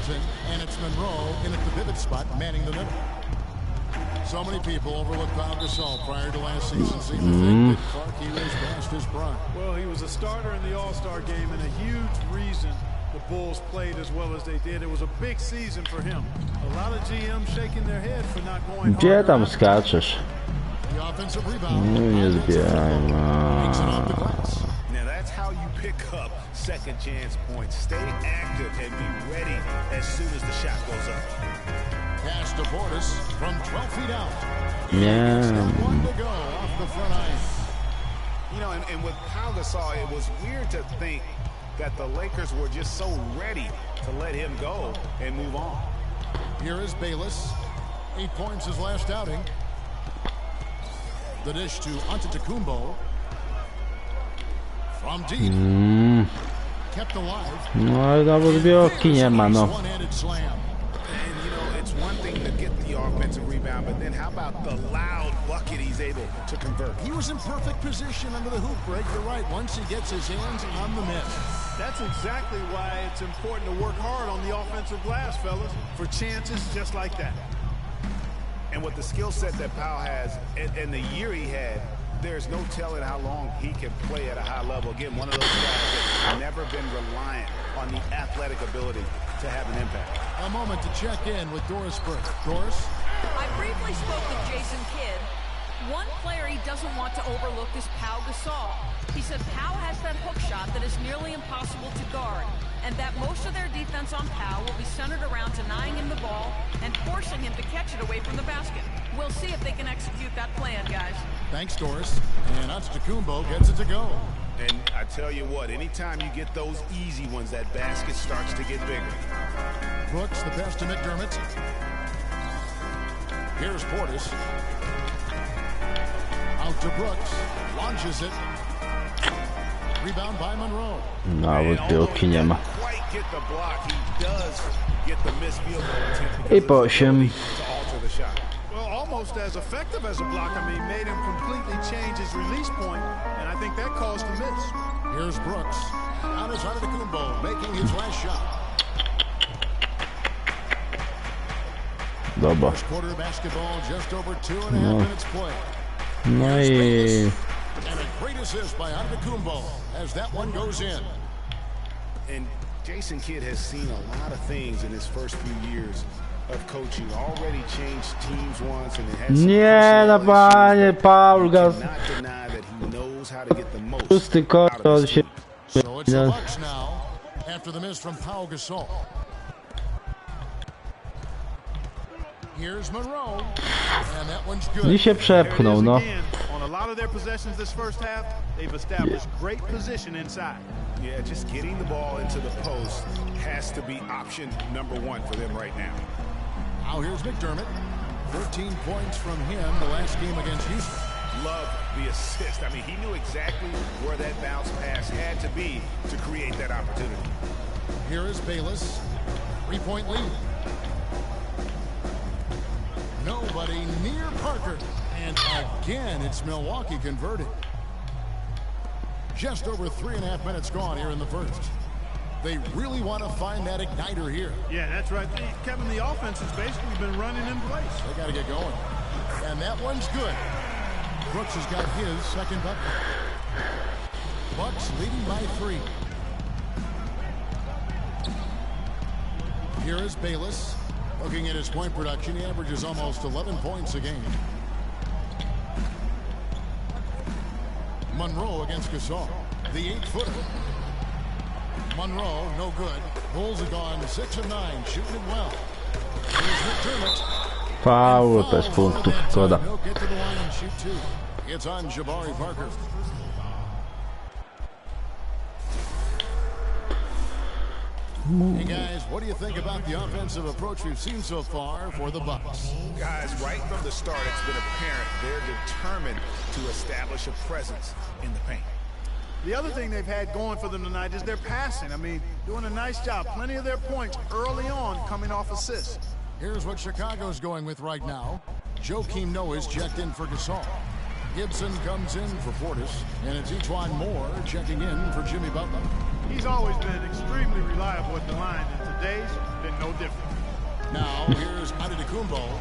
Gibson, and it's Monroe in at the pivot spot, manning the middle. So many people overlook Pau Gasol prior to last season. Seem to think that Clark, he was past his prime. Well, he was a starter in the All-Star game, and a huge reason the Bulls played as well as they did. It was a big season for him. A lot of GMs shaking their head for not going hard. Gdzie tam skaczesz? The offensive rebound. Nie zbieraj, Takes it off the glass. Now that's how you pick up second chance points. Stay active and be ready as soon as the shot goes up. Pass to Portis from 12 feet out. Nie. One to go off the front iron. You know, and with Pau Gasol, it was weird to think that the Lakers were just so ready to let him go and move on. Here is Bayless. 8 points his last outing. The dish to Antetokounmpo. From deep. Kept alive. No i nawet zbiórki nie ma, no. One-handed slam. And, you know, it's one thing to get the offensive rebound, but then how about the loud bucket he's able to convert? He was in perfect position under the hoop break. You're right. Once he gets his hands on the miss. That's exactly why it's important to work hard on the offensive glass, fellas, for chances just like that. And with the skill set that Pau has and the year he had, there's no telling how long he can play at a high level. Again, one of those guys that's never been reliant on the athletic ability to have an impact. A moment to check in with Doris Burke. Doris? I briefly spoke with Jason Kidd. One player he doesn't want to overlook is Pau Gasol. He said Pau has that hook shot that is nearly impossible to guard, and that most of their defense on Pau will be centered around denying him the ball and forcing him to catch it away from the basket. We'll see if they can execute that plan, guys. Thanks, Doris. And Antetokounmpo gets it to go. And I tell you what, anytime you get those easy ones, that basket starts to get bigger. Brooks, the pass to McDermott. Here's Portis. Out to Brooks. Launches it. Rebound by Monroe. Nawet piłki nie ma. Quite get the block. He does get the missed field goal I po 8. to alter the shot. Well, almost as effective as a block. I mean, made him completely change his release point, and I think that caused the miss. Here's Brooks. Out is Antetokounmpo, making his last shot. Dobra. First quarter of basketball, just over 2.5 minutes play. No i... And a great assist by Antetokounmpo as that one goes in. And Jason Kidd has seen a lot of things in his first few years of coaching. Already changed teams once and it has Nie, no panie, Paul Gas. not deny that he knows how to get the most Pusty out of kontrol his się... team. So it's the Bucks now after the miss from Pau Gasol. Here's Monroe, and that one's good. I się przepchnął, no. On a lot of their possessions this first half, they've established great position inside. Yeah, just getting the ball into the post has to be option number one for them right now. Now here's McDermott. 13 points from him the last game against Houston. Love the assist. I mean, he knew exactly where that bounce pass had to be to create that opportunity. Here is Bayless. 3-point lead. Nobody near Parker. And again, it's Milwaukee converted. Just over 3.5 minutes gone here in the first. They really want to find that igniter here. Yeah, that's right. Kevin, the offense has basically been running in place. They got to get going. And that one's good. Brooks has got his second bucket. Bucks leading by 3. Here is Bayless. Looking at his point production, he averages almost 11 points a game. Monroe against Gasol. The 8-footer. Monroe, no good. Bulls have gone 6 of 9, shooting it well. Here's McDermott. Faul bez punktów, szkoda. He'll get to the line and shoot 2. It's on Jabari Parker. Hey guys, what do you think about the offensive approach we've seen so far for the Bucks? Guys, right from the start, it's been apparent they're determined to establish a presence in the paint. The other thing they've had going for them tonight is their passing. I mean, doing a nice job. Plenty of their points early on coming off assists. Here's what Chicago's going with right now. Joakim Noah's checked in for Gasol. Gibson comes in for Portis, and it's Etuan Moore checking in for Jimmy Butler. He's always been extremely reliable at the line, and today's been no different. Now, here's Antetokounmpo.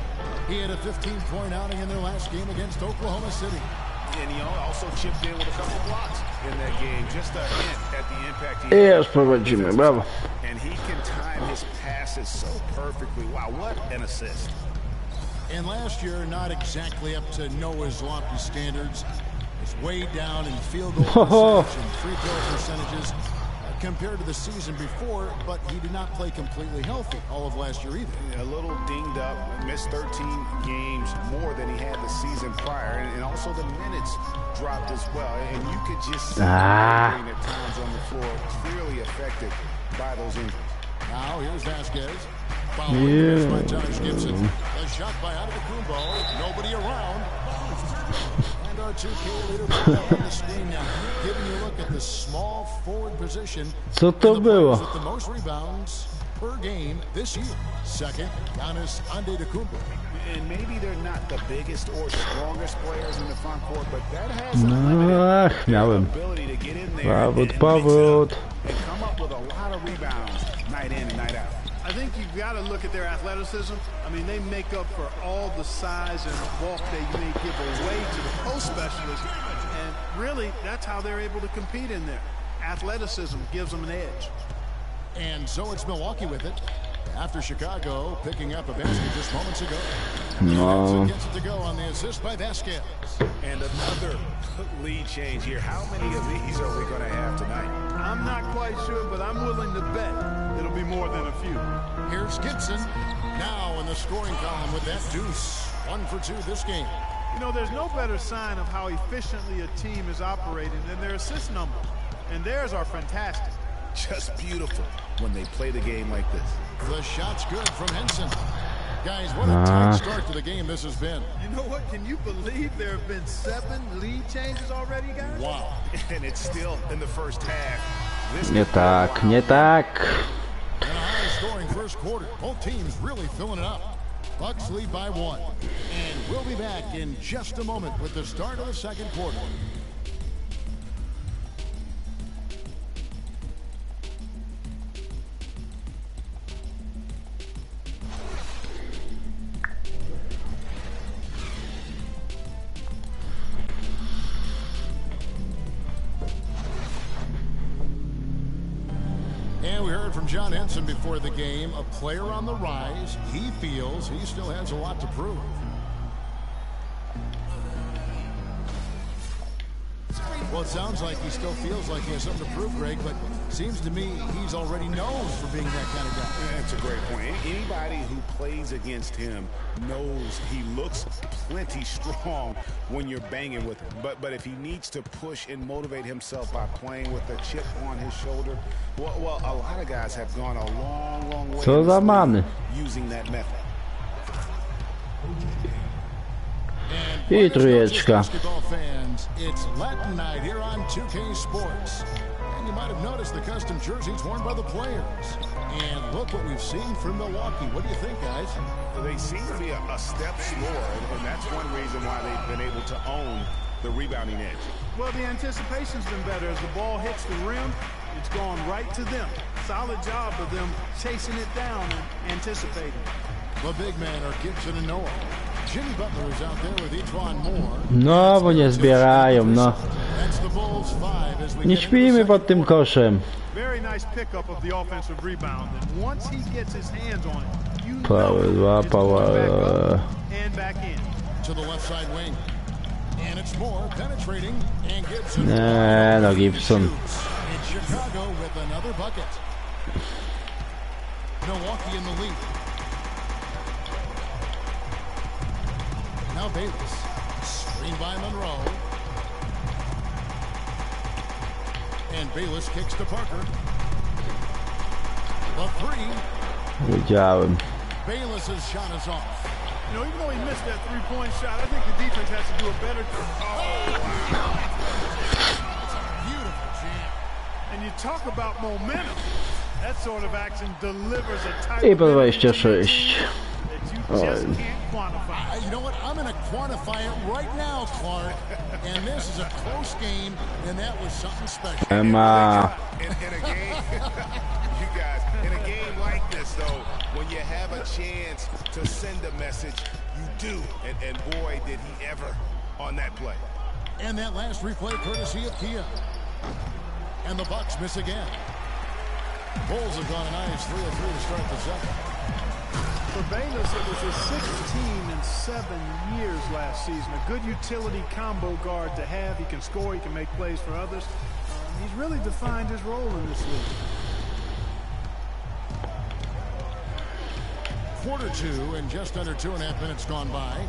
He had a 15-point outing in their last game against Oklahoma City. And he also chipped in with a couple of blocks in that game. Just a hint at the impact he had. Jest prowadzimy, brawo. And he can time his passes so perfectly. Wow, what an assist. And last year, not exactly up to Noah's lofty standards. It's way down in field goal percentage and free throw percentages compared to the season before, but he did not play completely healthy all of last year either. A little dinged up, missed 13 games more than he had the season prior, and also the minutes dropped as well. And you could just see him at times on the floor, clearly affected by those injuries. Now here's Vasquez. Following by Josh Gibson. A shot by Antetokounmpo. Nobody around. And our 2K leader on the screen now, giving you a look at the small forward position. Co to było? With the most rebounds per game this year. Second, Giannis Antetokounmpo. And maybe they're not the biggest or strongest players in the front court, but that has a ability to get in there and come up with a lot of rebounds night in and night out. I think you've got to look at their athleticism. I mean, they make up for all the size and bulk they may give away to the post specialists. And really, that's how they're able to compete in there. Athleticism gives them an edge. And so it's Milwaukee with it. After Chicago picking up a basket just moments ago. No. Gets it to go on the assist by Vasquez. And another lead change here. How many of these are we going to have tonight? I'm not quite sure, but I'm willing to bet it'll be more than a few. Here's Gibson. Now in the scoring column with that deuce. 1 for 2 this game. You know, there's no better sign of how efficiently a team is operating than their assist numbers. And theirs are fantastic. Just beautiful when they play the game like this. The shot's good from Henson. Guys, what a tight start to the game this has been. You know what? Can you believe there have been 7 lead changes already, guys? Wow. And it's still in the first half. Nie tak, nie tak. And a high-scoring first quarter. Both teams really filling it up. Bucks lead by 1. And we'll be back in just a moment with the start of the second quarter. From John Henson before the game, a player on the rise. He feels he still has a lot to prove. Well, it sounds like he still feels like he has something to prove, Greg, but seems to me he's already known for being that kind of guy. Yeah, that's a great point. Anybody who plays against him knows he looks plenty strong when you're banging with him. But if he needs to push and motivate himself by playing with a chip on his shoulder, well, a lot of guys have gone a long way Co za many. using that method. I trójeczka. Fans, it's Latin night here on 2K Sports. And you might have noticed the custom jerseys worn by the players. And look what we've seen from Milwaukee. What do you think, guys? They seem to be a step slower, and that's one reason why they've been able to own the rebounding edge. Well, the anticipation's been better. As the ball hits the rim, it's gone right to them. Solid job of them chasing it down and anticipating. The big men are Gibson and Noah. Jimmy Butler is out there with Etwan Moore. No, bo nie zbierają, no. That's the Bulls 5 as we Nie get into the śpimy second pod tym koszem. Very nice pickup of the offensive rebound. And once he gets his hands on it, you know Paweł it's złapał. going back up and back in. to the left side wing. And it's Moore penetrating and Gibson. Nie, no Gibson. And Chicago with another bucket. Milwaukee in the lead. Now Bayless. Screen by Monroe. And Bayless kicks to Parker. The three. Wiedziałem. Bayless's shot is off. You know, even though he missed that three-point shot, I think the defense has to do a better job. Oh, wow. That's a beautiful jam. And you talk about momentum. That sort of action delivers a type I po of 26. that you just can't quantify. You know what? I'm going to quantify it right now, Clark. And this is a close game, and that was something special. Ema. In a game, you guys, in a game like Bayless, though, when you have a chance to send a message, you do. And boy, did he ever on that play. And that last replay courtesy of Kia. And the Bucks miss again. Bulls have gone a nice 3-3 to start the second. For Bayless, it was his 16th in 7 years last season. A good utility combo guard to have. He can score, he can make plays for others. He's really defined his role in this league. Quarter two, and just under 2.5 minutes gone by.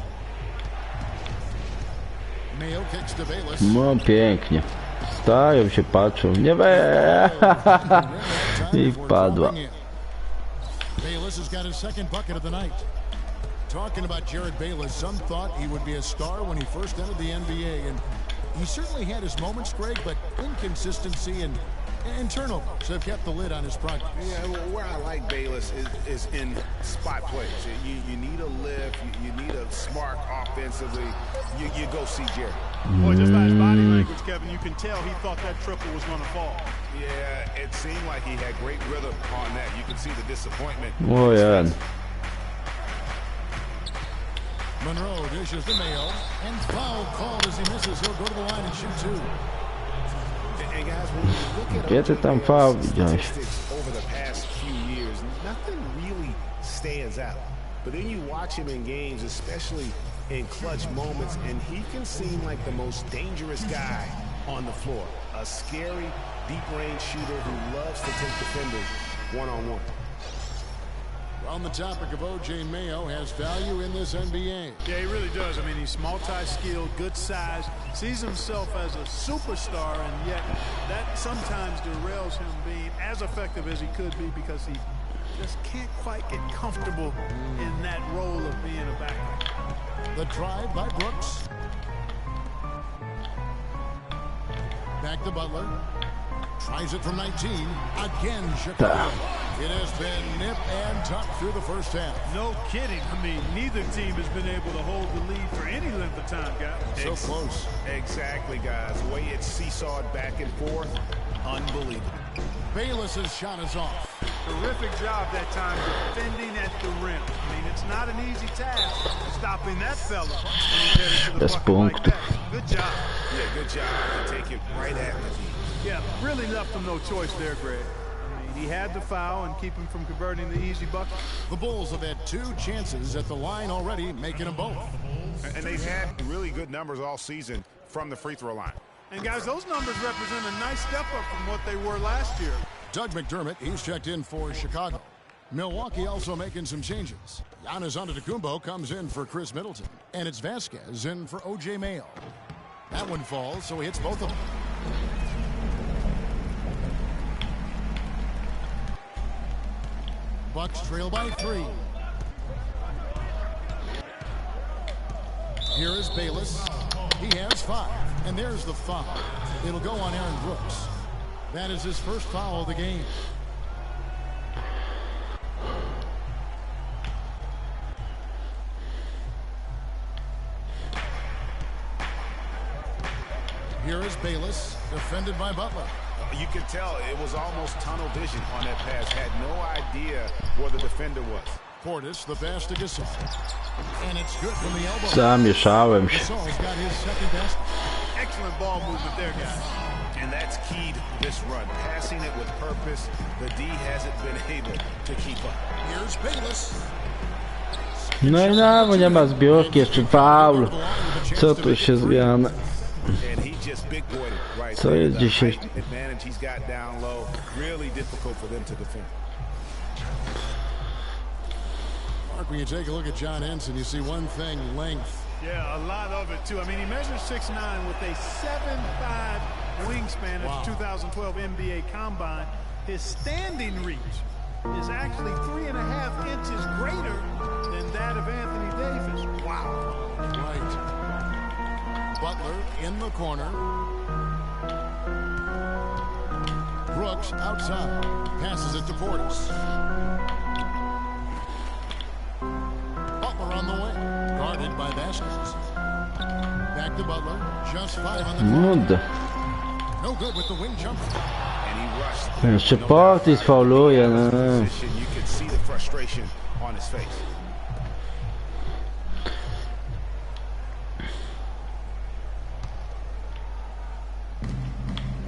Mayo kicks to Bayless. No pięknie. Stają się, patrzą. Nie we. I wpadła. Bayless has got his second bucket of the night. Talking about Jared Bayless, some thought he would be a star when he first entered the NBA, and he certainly had his moments, Greg, but inconsistency and turnovers have kept the lid on his progress. Yeah, well, where I like Bayless is in spot plays. You need a lift, you need a spark offensively. You go see Jared. Boy, just by his body language, Kevin, you can tell he thought that triple was going to fall. Yeah, it seemed like he had great rhythm on that. You can see the disappointment. Oh yeah. Monroe dishes to Mayo, and foul called as he misses. He'll go to the line and shoot two. And guys, when you look at Gdzie ty tam faul widziałeś? statistics over the past few years, nothing really stands out. But then you watch him in games, especially in clutch moments, and he can seem like the most dangerous guy on the floor. A scary, deep-range shooter who loves to take defenders one-on-one. On the topic of O.J. Mayo, has value in this NBA. Yeah, he really does. I mean, he's multi-skilled, good size, sees himself as a superstar, and yet that sometimes derails him being as effective as he could be because he just can't quite get comfortable in that role of being a backup. The drive by Brooks. Back to Butler. Tries it from 19. Again, Chicago. It has been nip and tuck through the first half. No kidding. I mean, neither team has been able to hold the lead for any length of time, guys. So close. Exactly, guys. The way it's seesawed back and forth, unbelievable. Bayless's shot is off. Terrific job that time defending at the rim. I mean, it's not an easy task stopping that fella. Bez punktu. Good job. Yeah, good job to take it right at the team. Yeah, really left him no choice there, Greg. I mean, he had to foul and keep him from converting the easy bucket. The Bulls have had 2 chances at the line already, making them both. And they've had really good numbers all season from the free throw line. And, guys, those numbers represent a nice step up from what they were last year. Doug McDermott, he's checked in for Chicago. Milwaukee also making some changes. Giannis Antetokounmpo comes in for Chris Middleton. And it's Vasquez in for O.J. Mayo. That one falls, so he hits both of them. Bucks trail by 3. Here is Bayless. He has 5. And there's the foul. It'll go on Aaron Brooks. That is his first foul of the game. Here is Bayless, defended by Butler. You could tell it was almost tunnel vision on that pass. Had no idea where the defender was. Portis, the pass to Gasol. And it's good from the elbow. Zamieszałem się. Gasol's got his second best. Excellent ball movement there, guys. And that's keyed this run. Passing it with purpose. The D hasn't been able to keep up. Here's Bayless. No i no, nie ma zbiórki, jeszcze faul. Co tu się zmiana? And he just big boyed it right Co there. jest The dzisiaj? height advantage he's got down low. Really difficult for them to defend. Mark, when you take a look at John Henson, you see one thing, length. Yeah, a lot of it, too. I mean, he measures 6'9" with a 7'5" wingspan at the 2012 NBA Combine. His standing reach is actually 3.5 inches greater than that of Anthony Davis. Wow. Right. Butler in the corner. Brooks outside. Passes it to Portis. Butler on the way. Guarded by Vasquez. Back to Butler. Just 5 on the corner. Nuda. No good with the wing jumper. And And he rushed. Jeszcze Portis fauluje, no. You could see the frustration on his face.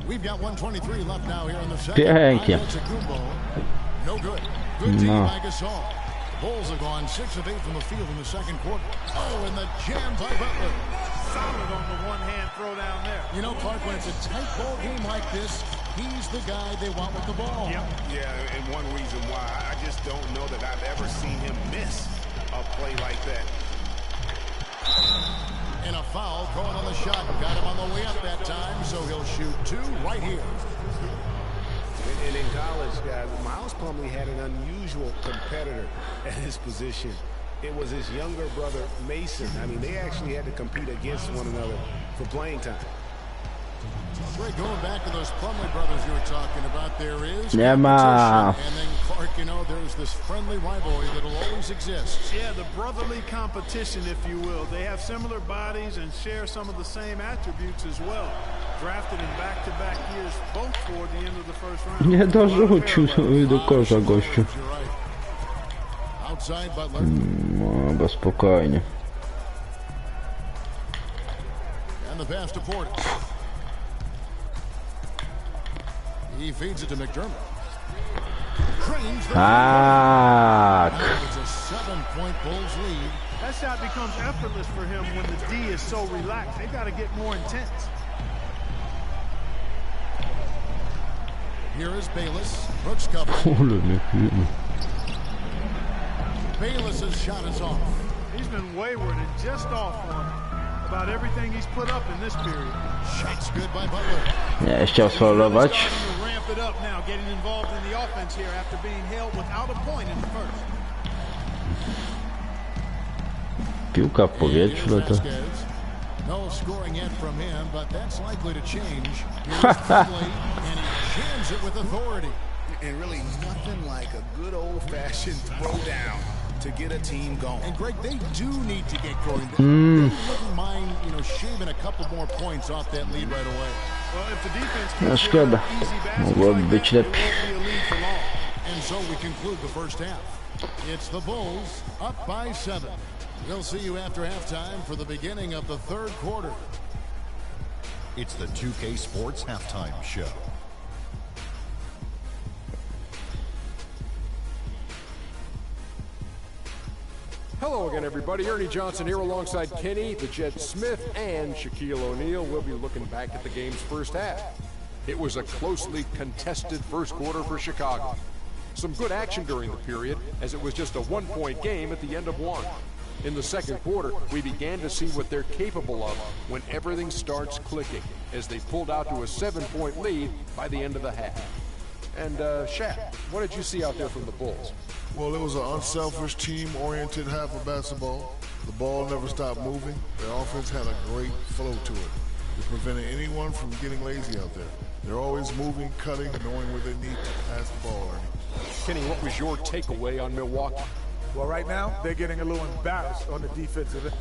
We've got 123 left now here in the second. Pięknie. No good. Good team by Gasol. The Bulls have gone 6 of 8 from the field in the second quarter. Oh, and the jam by Butler. Solid on the one-hand throw down there. You know, Clark, when it's a tight ball game like this, he's the guy they want with the ball. Yep. Yeah, and one reason why I just don't know that I've ever seen him miss a play like that. And a foul going on the shot. Got him on the way up that time, so he'll shoot 2 right here. And in college, guys, Miles Plumlee had an unusual competitor at his position. It was his younger brother, Mason. I mean, they actually had to compete against one another for playing time. Greg, going back to those Plumlee brothers you were talking about, there is Nie ma. competition. And then, Clark, you know, there's this friendly rivalry that'll always exist. Yeah, the brotherly competition, if you will. They have similar bodies and share some of the same attributes as well. Drafted in back-to-back years, both toward the end of the first round. Nie dorzucił do kosza gościu. Outside Butler. No, bo spokojnie. And the pass to Portis. He feeds it to McDermott. Tak. It's a 7-point Bulls lead. That shot becomes effortless for him when the D is so relaxed. They've got to get more intense. Here is Bayless. Brooks covering. Ole mnie chwilę. Bayless's shot is off. He's been wayward and just off on about everything he's put up in this period. Shots good by Butler. Nie chciał sfaulować. Starting to ramp it up now, getting involved in the offense here after being held without a point in the first. Piłka w powietrzu lata. No scoring yet from him, but that's likely to change. Here's Plumlee, and he jams it with authority. And really nothing like a good old-fashioned throwdown to get a team going. And Greg, they do need to get going. They wouldn't mind, you know, shaving a couple more points off that lead right away. Well, if the defense No can szkoda. easy baskets Mogłoby like być that, lepiej. it won't be a lead for long. And so we conclude the first half. It's the Bulls up by 7. We'll see you after halftime for the beginning of the third quarter. It's the 2K Sports Halftime Show. Hello again, everybody. Ernie Johnson here alongside Kenny, the Jet Smith, and Shaquille O'Neal. We'll be looking back at the game's first half. It was a closely contested first quarter for Chicago. Some good action during the period, as it was just a one-point game at the end of one. In the second quarter, we began to see what they're capable of when everything starts clicking, as they pulled out to a 7-point lead by the end of the half. And, Shaq, what did you see out there from the Bulls? Well, it was an unselfish, team-oriented half of basketball. The ball never stopped moving. Their offense had a great flow to it. It prevented anyone from getting lazy out there. They're always moving, cutting, knowing where they need to pass the ball, Ernie. Kenny, what was your takeaway on Milwaukee? Well, right now, they're getting a little embarrassed on the defensive end.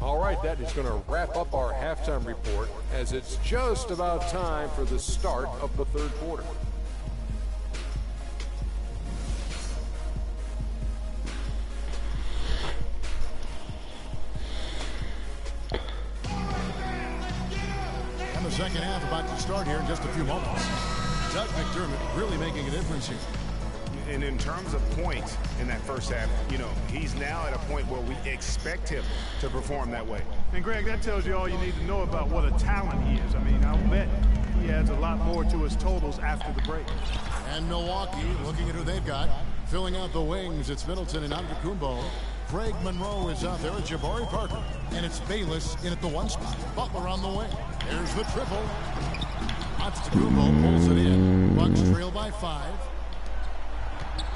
All right, that is going to wrap up our halftime report, as it's just about time for the start of the third quarter. And the second half about to start here in just a few moments. Doug McDermott really making a difference here. And in terms of points in that first half, you know, he's now at a point where we expect him to perform that way. And, Greg, that tells you all you need to know about what a talent he is. I mean, I'll bet he adds a lot more to his totals after the break. And Milwaukee, looking at who they've got, filling out the wings, it's Middleton and Antetokounmpo. Craig Monroe is out there with Jabari Parker. And it's Bayless in at the one spot. Butler on the wing. There's the triple. Antetokounmpo pulls it in. Bucks trail by 5.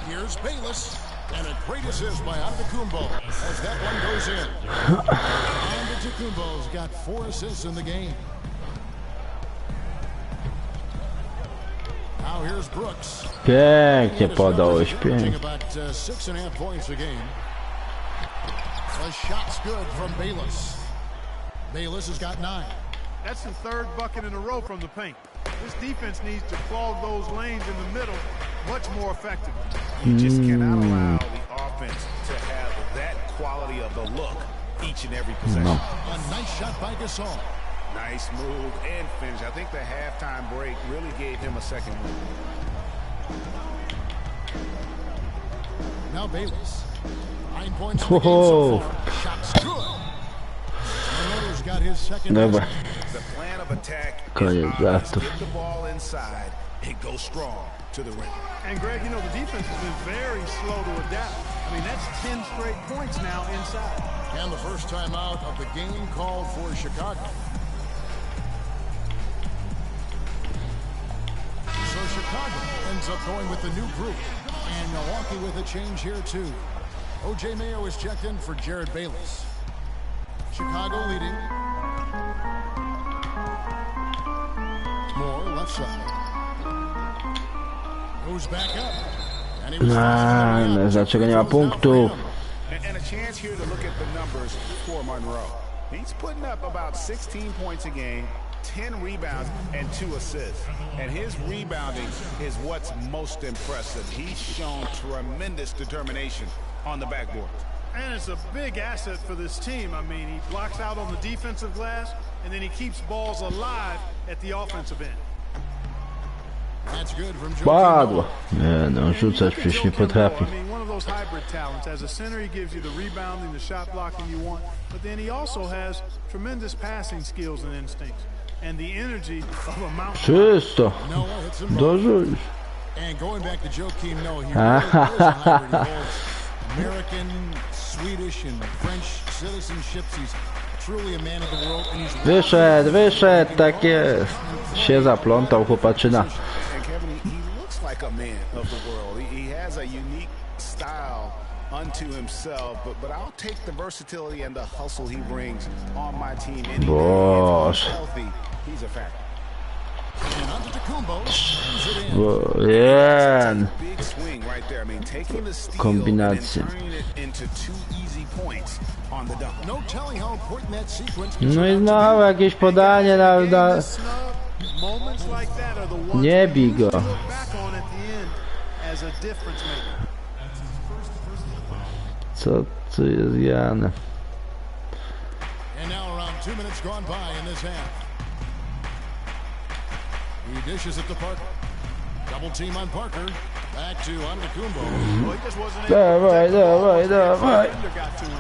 Here's Bayless, and a great assist by Antetokounmpo as that one goes in. Antetokounmpo's got 4 assists in the game. Now here's Brooks. Pięknie podałeś, pięknie. About 6.5 points a game. The shot's good from Bayless. Bayless has got 9. That's the third bucket in a row from the paint. This defense needs to clog those lanes in the middle much more effectively. You just cannot allow the offense to have that quality of the look each and every possession. A nice shot by Gasol. Nice move and finish. I think the halftime break really gave him a second win. Now Bayless. 9 points in the game so far. Shot's good. Miller's got his second. Dobra. The plan of attack Koniec is żartów. get the ball inside and go strong to the rim. And Greg, you know, the defense has been very slow to adapt. I mean, that's 10 straight points now inside. And the first time out of the game called for Chicago. So Chicago ends up going with the new group. And Milwaukee with a change here, too. O.J. Mayo is checked in for Jared Bayless. Chicago leading. Moore, left side. Goes back up. And he was Dlaczego nie ma punktów? And a chance here to look at the numbers for Monroe. He's putting up about 16 points a game, 10 rebounds, and 2 assists. And his rebounding is what's most impressive. He's shown tremendous determination on the backboard. And it's a big asset for this team. I mean, he blocks out on the defensive glass, and then he keeps balls alive at the offensive end. That's good from Padło. Nie no, rzucać przecież nie potrafi. I mean, one of those hybrid talents. As a center, he gives you the rebounding, the shot blocking you want, but then he also has tremendous passing skills and instincts, and the energy of a mountain. Czysto. Noah hits him. Dorzuć. And going back to Joakim Noah, he really is a hybrid. He holds American, Swedish, and French citizenships. He's truly a man of the world, and he's Wyszedł, tak jest. Się zaplątał chłopaczyna. And Kevin, he looks like a man of the world. He has a unique style unto himself, but I'll take the versatility and the hustle he brings on my team. Any day if he's healthy, he's a factor. and onto Tacumbo. Brings it in. Jen. Big swing right there. I mean, taking the steal and Kombinacje. turning it into 2 easy points on the dunk. No telling how important that sequence No i znowu jakieś podanie na... Moments like that are the ones Nie bij go. you look back on at the end as a difference maker. Co tu jest Jan? And now around 2 minutes gone by in this half. He dishes it to Parker. Double team on Parker. Back to Antetokounmpo. Well, he just wasn't able to protect the ball. Dawaj. Defender got to him.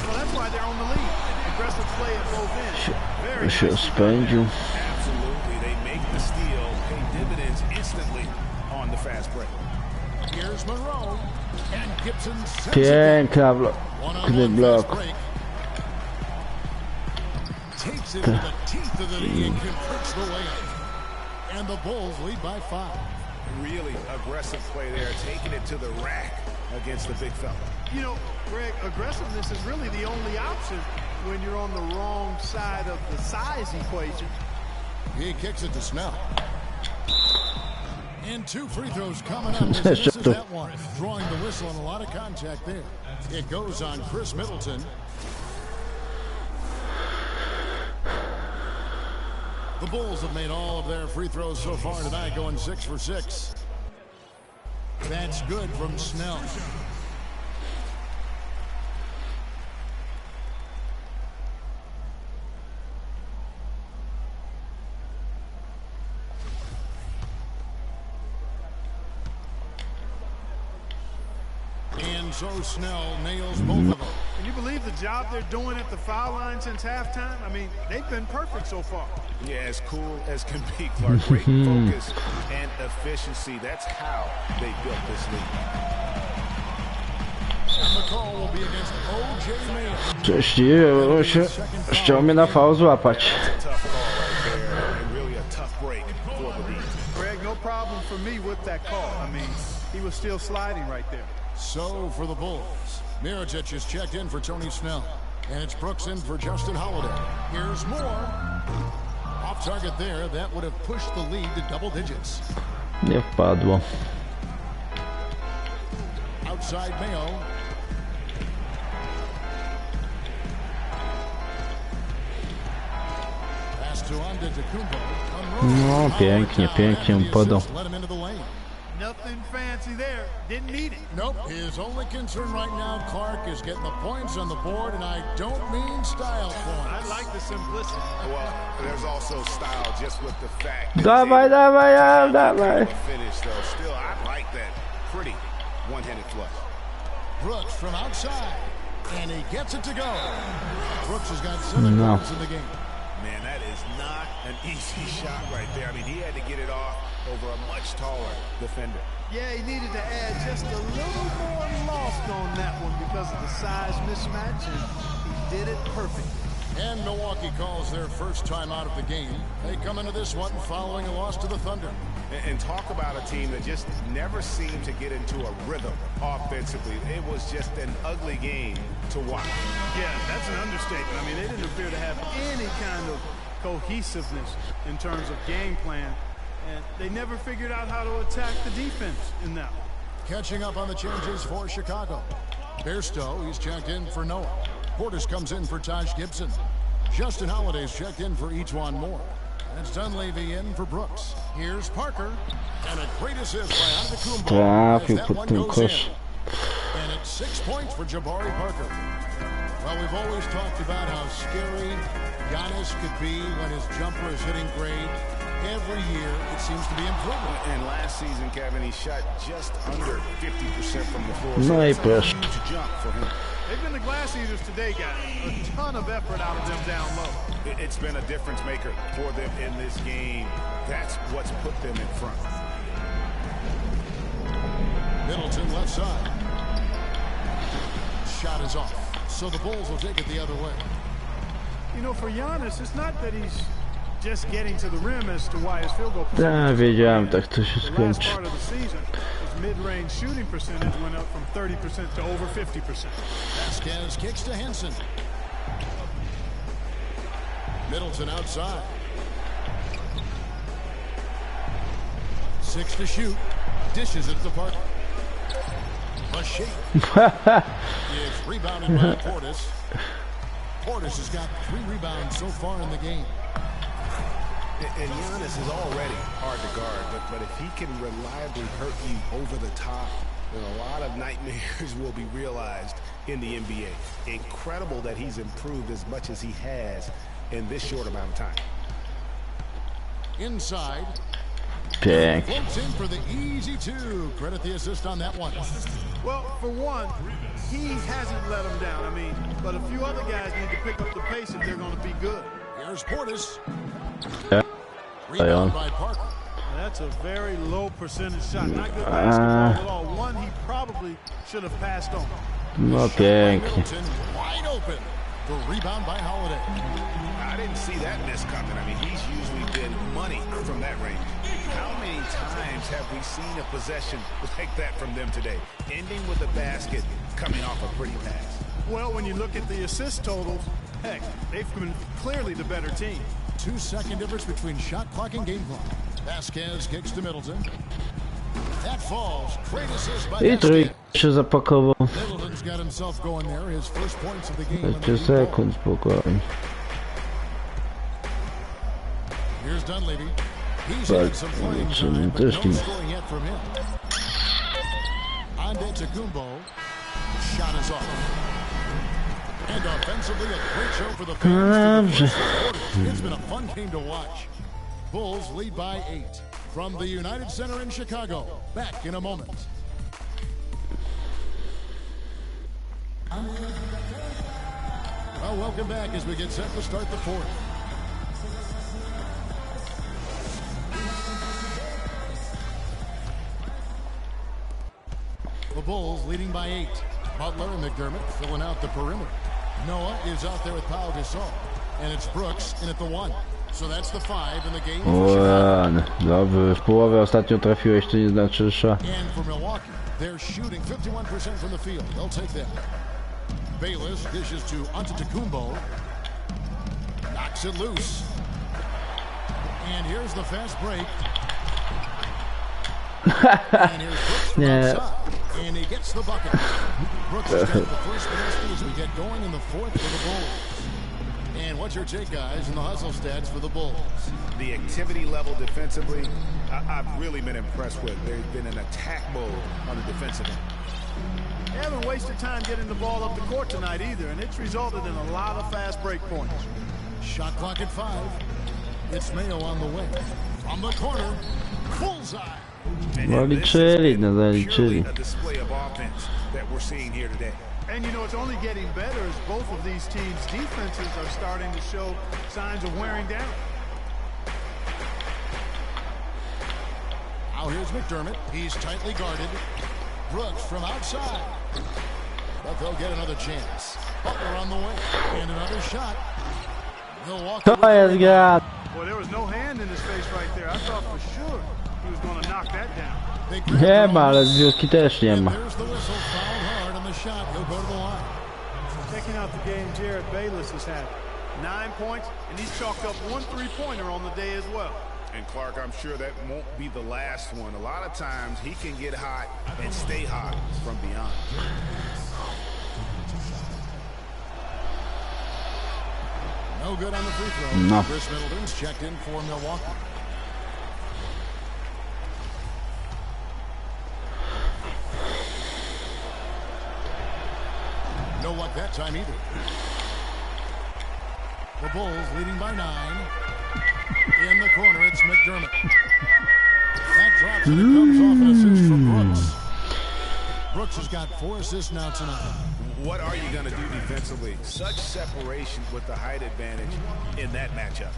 Well, that's why they're on the lead. Aggressive play at both ends. Very Się nice. spędził. Absolutely. They make the steal, pay dividends instantly on the fast break. Here's Monroe. And Gibson sends it. Piękna One-on-one blok. fast break. Takes it to the teeth of the knee and converts the layup. And the Bulls lead by 5. Really aggressive play there, taking it to the rack against the big fella. You know, Greg, aggressiveness is really the only option when you're on the wrong side of the size equation. He kicks it to Snell. And 2 free throws coming up. As he misses that one. Drawing the whistle and a lot of contact there. It goes on Chris Middleton. The Bulls have made all of their free throws so far tonight, going 6 for 6. That's good from Snell. And so Snell nails both of them. Can you believe the job they're doing at the foul line since halftime? I mean, they've been perfect so far. Yeah, as cool as can be, Clark. Great focus and efficiency. That's how they built this league. And the call will be against O.J. Mayo. Szczęśliwie się chciał mnie na fał złapać. Tough call right there, and really a tough break for the defense. Greg, no problem for me with that call. I mean, he was still sliding right there. So for the Bulls, Mirotic is checked in for Tony Snell. And it's Brooks in for Justin Holiday. Here's Moore. Off target there. That would have pushed the lead to double digits. Nie wpadło. Outside Mayo. Pass No, pięknie, pięknie mu podał. Nothing fancy there. Didn't need it. Nope. His only concern right now, Clark, is getting the points on the board, and I don't mean style points. I like the simplicity. Well, there's also style just with the fact that Dawaj, dawaj, dawaj. finish though. Still, I like that pretty one-handed flush. Brooks from outside, and he gets it to go. Brooks has got 7 points in the game. Man, that is not an easy shot right there. I mean, he had to get it off over a much taller defender. Yeah, he needed to add just a little more loft on that one because of the size mismatch, and he did it perfectly. And Milwaukee calls their first time out of the game. They come into this one following a loss to the Thunder. And talk about a team that just never seemed to get into a rhythm offensively. It was just an ugly game to watch. Yeah, that's an understatement. I mean, they didn't appear to have any kind of cohesiveness in terms of game plan, and they never figured out how to attack the defense in that one. Catching up on the changes for Chicago. Bairstow, he's checked in for Noah. Portis comes in for Taj Gibson. Justin Holiday's checked in for Ejuan Moore. That's Dunleavy in for Brooks. Here's Parker. And a great assist by Antetokounmpo. Trafił That pod one ten goes kosz. in. And it's 6 points for Jabari Parker. Well, we've always talked about how scary Giannis could be when his jumper is hitting grade. Every year, it seems to be improving. And last season, Kevin, he shot just under 50% from the floor. No i proszę. To jump for him. They've been the glass eaters today, guys. A ton of effort out of them down low. It's been a difference maker for them in this game. That's what's put them in front. Middleton left side. Shot is off. So the Bulls will take it the other way. You know, for Giannis, it's not that he's just getting to the rim as to why his field goal Tak, percentage. wiedziałem, tak to się The last skończy. part of the season, his mid-range shooting percentage went up from 30% to over 50%. Vasquez kicks to Henson. Middleton outside. 6 to shoot. Dishes it to Parker. A shake. It's rebounded by Portis. Portis has got 3 rebounds so far in the game. And Giannis is already hard to guard, but if he can reliably hurt you over the top, then a lot of nightmares will be realized in the NBA. Incredible that he's improved as much as he has in this short amount of time. Inside. Pięknie. Floats in for the easy 2. Credit the assist on that one. Well, for one, he hasn't let them down. I mean, but a few other guys need to pick up the pace if they're going to be good. Here's Portis. Ja. Rebound by Parker. That's a very low percentage shot. Not good basketball at all. One he probably should have passed on. No pięknie. Middleton wide open. The rebound by Holiday. I didn't see that miss coming. I mean, he's usually been money from that range. How many times have we seen a possession like that from them today? Ending with a basket, coming off a pretty pass. Well, when you look at the assist totals, heck, they've been clearly the better team. 2-second difference between shot clock and game clock. Vasquez kicks to Middleton. That falls. Great assist by I Vasquez. trójkę się zapakował. Middleton's got himself going there. His first points of the game. 5 sekund, spokojnie. Here's Dunleavy. He's Tak, had some playing zobaczymy time, but też no nie. scoring yet from him. Antetokounmpo. Shot is off. And offensively, a great show for the fans. Dobrze. It's been a fun game to watch. Bulls lead by 8 from the United Center in Chicago. Back in a moment. Well, welcome back as we get set to start the fourth. The Bulls leading by 8. Butler and McDermott filling out the perimeter. Noah is out there with Pau Gasol. And it's Brooks in at the 1. So that's the 5 in the game. Ładnie. Dobrze, w połowie ostatnio trafiłeś, to nie znaczy, że... And for Milwaukee, they're shooting 51% from the field. They'll take that. Bayless dishes to Antetokounmpo. Knocks it loose. And here's the fast break. And here's Brooks from outside. And he gets the bucket. Brooks has got the first basket as we get going in the fourth for the Bulls. And what's your take, guys, in the hustle stats for the Bulls? The activity level defensively, I've really been impressed with. There's been an attack mode on the defensive end. They haven't wasted time getting the ball up the court tonight either, and it's resulted in a lot of fast break points. Shot clock at 5. It's Mayo on the way. From the corner, bullseye. And this has been purely a display of offense that we're seeing here today. And you know, it's only getting better as both of these teams' defenses are starting to show signs of wearing down. Now here's McDermott. He's tightly guarded. Brooks from outside. But they'll get another chance. Butler on the way. And another shot. Milwaukee. Boy, there was no hand in his face right there. I thought for sure he was going to knock that down. Nie ma, ale zbiórki też nie ma. There's the whistle. Fouled hard on the shot. He'll go to the line. Checking out the game Jared Bayless has had. 9 points, and he's chalked up 1 3-pointer on the day as well. And Clark, I'm sure that won't be the last one. A lot of times he can get hot and stay hot from beyond. No good on the free throw. No. Chris Middleton's checked in for Milwaukee. No luck that time either. The Bulls leading by 9. In the corner, it's McDermott. That drops and it comes off an assist from Brooks. Brooks has got 4 assists now tonight. What are you going to do defensively? Such separation with the height advantage in that matchup.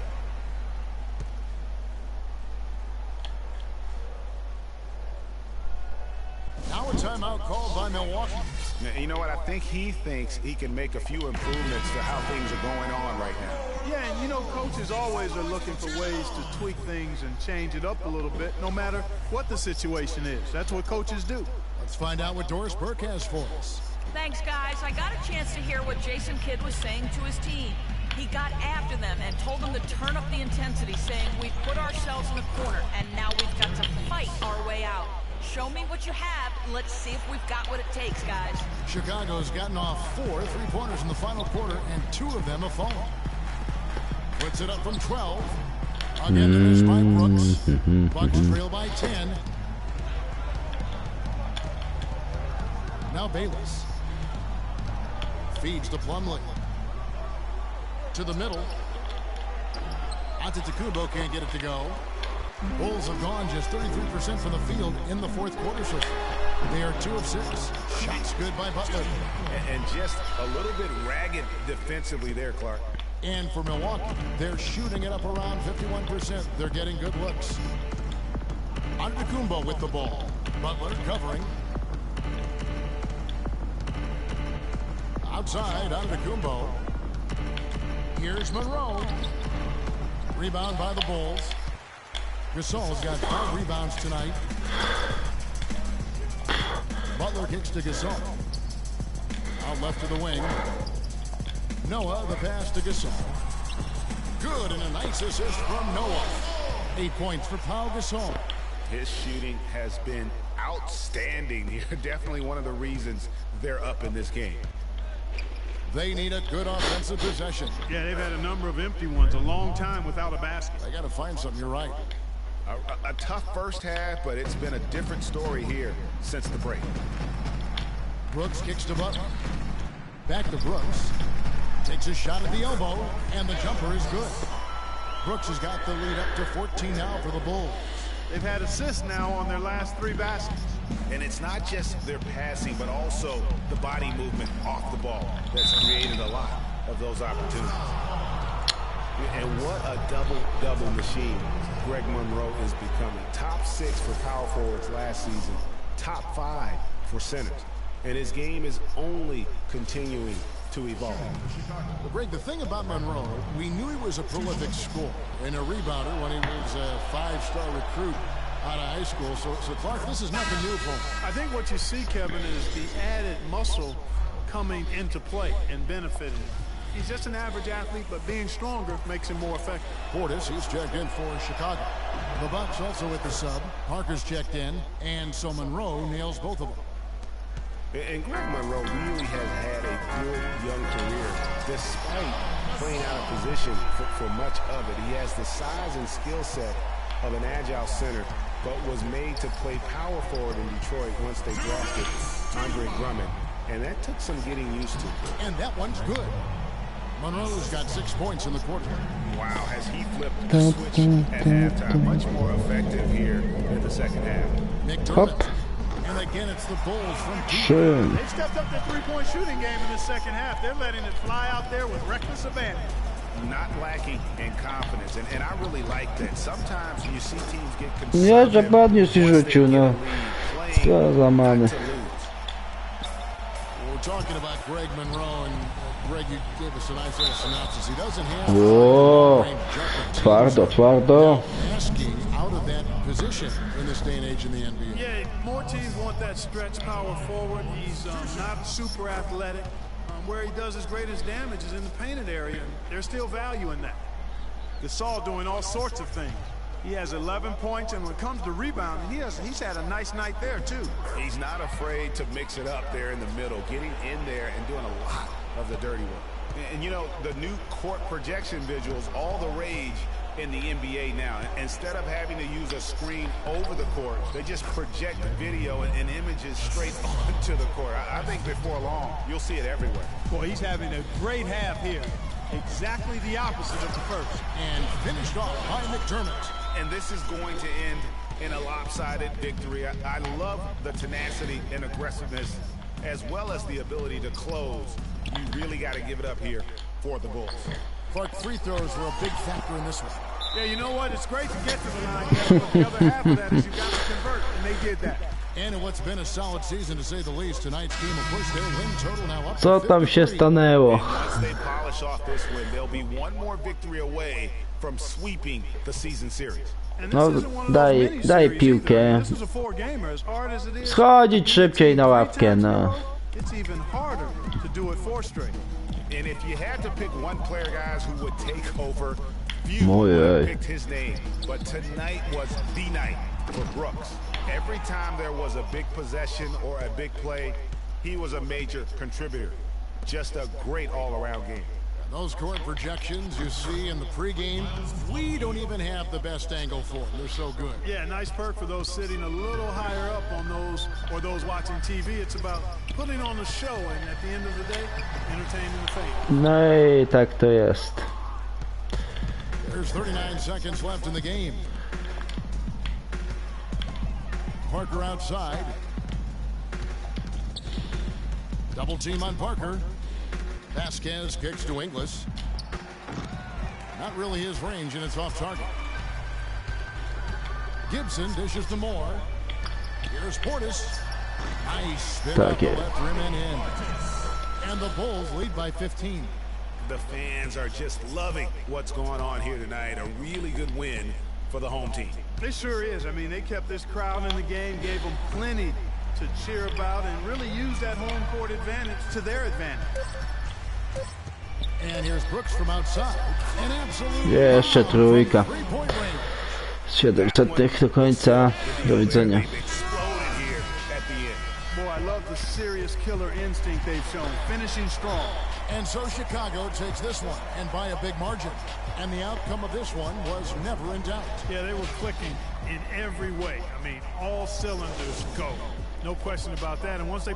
Now a timeout called by Milwaukee. Now, you know what? I think he thinks he can make a few improvements to how things are going on right now. Yeah, and you know, coaches always are looking for ways to tweak things and change it up a little bit, no matter what the situation is. That's what coaches do. Let's find out what Doris Burke has for us. Thanks, guys. I got a chance to hear what Jason Kidd was saying to his team. He got after them and told them to turn up the intensity, saying we put ourselves in the corner, and now we've got to fight our way out. Show me what you have. Let's see if we've got what it takes, guys. Chicago's gotten off 4 3-pointers in the final quarter, and 2 of them have fallen. Puts it up from 12. Again, it is by Brooks. Bucks trail by 10. Now Bayless. Feeds to Plumlee. To the middle. Antetokounmpo can't get it to go. Bulls have gone just 33% from the field in the fourth quarter so far. They are 2 of 6. Shots good by Butler. And just a little bit ragged defensively there, Clark. And for Milwaukee, they're shooting it up around 51%. They're getting good looks. Antetokounmpo with the ball. Butler covering. Outside, Antetokounmpo. Here's Monroe. Rebound by the Bulls. Gasol's got 5 rebounds tonight. Butler kicks to Gasol. Out left to the wing. Noah, the pass to Gasol. Good, and a nice assist from Noah. 8 points for Pau Gasol. His shooting has been outstanding here. Definitely one of the reasons they're up in this game. They need a good offensive possession. Yeah, they've had a number of empty ones, a long time without a basket. They got to find something, you're right. A tough first half, but it's been a different story here since the break. Brooks kicks to Butler. Back to Brooks. Takes a shot at the elbow, and the jumper is good. Brooks has got the lead up to 14 now for the Bulls. They've had assists now on their last 3 baskets. And it's not just their passing, but also the body movement off the ball that's created a lot of those opportunities. And what a double-double machine Greg Monroe is becoming. Top 6 for power forwards last season. Top 5 for centers. And his game is only continuing to evolve. Well, Greg, the thing about Monroe, we knew he was a prolific scorer and a rebounder when he was a 5-star recruit out of high school. So Clark, this is nothing new for him. I think what you see, Kevin, is the added muscle coming into play and benefiting. He's just an average athlete, but being stronger makes him more effective. Portis, he's checked in for Chicago. The Bucks also with the sub. Parker's checked in, and so Monroe nails both of them. And Greg Monroe really has had a good young career despite playing out of position for much of it. He has the size and skill set of an agile center, but was made to play power forward in Detroit once they drafted Andre Drummond. And that took some getting used to. And that one's good. Monroe's got 6 points in the quarter. Wow, has he flipped the switch at halftime? Much more effective here in the second half. McDermott. And again, it's the Bulls from deep. Schön. They stepped up their three-point shooting game in the second half. They're letting it fly out there with reckless abandon. Not lacking in confidence, and I really like that. Sometimes you see teams get Ja, że conservative padniesz i once they rzucił, get no. a lead, playing Co za many. not to lose. We're talking about Greg Monroe, and Greg, you gave us a nice little synopsis. He doesn't have O, twardo, jumper twardo. asking out of that position in this day and age in the NBA. Yeah, more teams want that stretch power forward. He's not super athletic. Where he does his greatest damage is in the painted area. There's still value in that. Gasol doing all sorts of things. He has 11 points, and when it comes to rebounding, he's had a nice night there, too. He's not afraid to mix it up there in the middle, getting in there and doing a lot of the dirty work. And you know, the new court projection visuals, all the rage in the NBA now. Instead of having to use a screen over the court, they just project video and images straight onto the court. I think before long, you'll see it everywhere. Boy, he's having a great half here. Exactly the opposite of the first. And finished off by McDermott. And this is going to end in a lopsided victory. I love the tenacity and aggressiveness, as well as the ability to close. You really got to give it up here for the Bulls. Clark, free throws were a big factor in this one. Yeah, you know what? It's great to get to the line, Kevin, but the other half of that is you got to convert, and they did that. And in what's been a solid season, to say the least, tonight's team will push their win total now up Co to tam się 53. stanęło? Once they polish off this win, they'll be one more victory away from sweeping the season series. And No, this isn't one of daj- those mini daj series piłkę. either. This is a four-gamer. As hard as it is, Schodzić szybciej na ławkę, no. it's even harder to do it four straight. And if you had to pick one player, guys, who would take over, few Ojej. would have picked his name. But tonight was the night for Brooks. Every time there was a big possession or a big play, he was a major contributor. Just a great all-around game. Those court projections you see in the pregame, we don't even have the best angle for them. They're so good. Yeah, nice perk for those sitting a little higher up on those, or those watching TV. It's about putting on a show and at the end of the day, entertaining the fan. No i tak to jest. There's 39 seconds left in the game. Parker outside. Double team on Parker. Vasquez kicks to Inglis. Not really his range, and it's off target. Gibson dishes to Moore. Here's Portis. Nice spin Tak off the jest. left rim and in. And the Bulls lead by 15. The fans are just loving what's going on here tonight. A really good win for the home team. It sure is. I mean, they kept this crowd in the game, gave them plenty to cheer about, and really used that home court advantage to their advantage. And here's Brooks from outside. An absolute Jeszcze trójka. three-point range. 700 do końca. Do widzenia. Exploded here at the end. Boy, I love the serious killer instinct they've shown, finishing strong. And so Chicago takes this one, and by a big margin. And the outcome of this one was never in doubt. Yeah, they were clicking in every way. I mean, all cylinders go. No question about that. And once they